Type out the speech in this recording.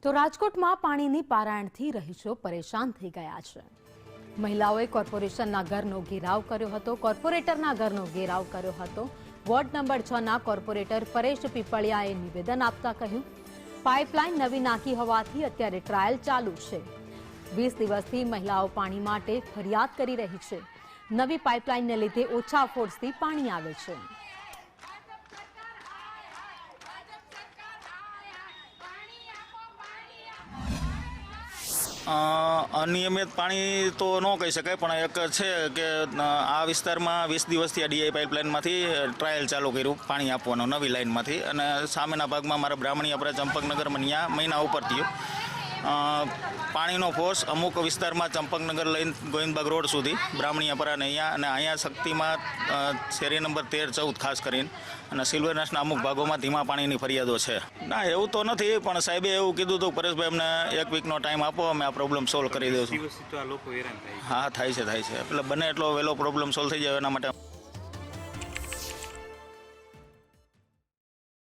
તો રાજકોટમાં પાણીની પારાયણથી રહીશો પરેશાન થઈ ગયા છે। મહિલાઓએ કોર્પોરેશનના ઘરનો ઘેરાવ કર્યો હતો। કોર્પોરેટરના ઘરનો ઘેરાવ કર્યો હતો। વોર્ડ નંબર 6 ના કોર્પોરેટર પરેશ પીપળિયાએ નિવેદન આપતા કહ્યું, પાઇપલાઇન નવી નાખી હોવાથી અત્યારે ટ્રાયલ ચાલુ છે। 20 દિવસથી મહિલાઓ પાણી માટે ફરિયાદ કરી રહી છે। નવી પાઇપલાઇનને લીધે ઓછા ફોર્સથી પાણી આવે છે। અનિયમિત પાણી તો ન કહી શકાય, પણ એક છે કે આ વિસ્તારમાં 20 દિવસથી આ ડીઆઈ પાઇપલાઇનમાંથી ટ્રાયલ ચાલુ કર્યું પાણી આપવાનો નવી લાઇનમાંથી, અને સામેના ભાગમાં મારા બ્રાહ્મણીયાપરા ચંપકનગરમાં ત્યાં મહિના ઉપર થયો। પાણીનો ફોર્સ અમુક વિસ્તારમાં ચંપકનગર લઈને ગોવિંદબાગ રોડ સુધી બ્રાહ્મણીયાપરા ને અહીંયા, અને અહીંયા શક્તિમાં શેરી નંબર 13, 14 ખાસ કરીને, અને સિલ્વરનસના અમુક ભાગોમાં ધીમા પાણીની ફરિયાદો છે। ના, એવું તો નથી, પણ સાહેબે એવું કીધું હતું, પરેશભાઈ અમને 1 વીકનો ટાઈમ આપો, અમે આ પ્રોબ્લેમ સોલ્વ કરી દઈશું। હા, થાય છે, એટલે બને એટલો વહેલો પ્રોબ્લેમ સોલ્વ થઈ જાય એના માટે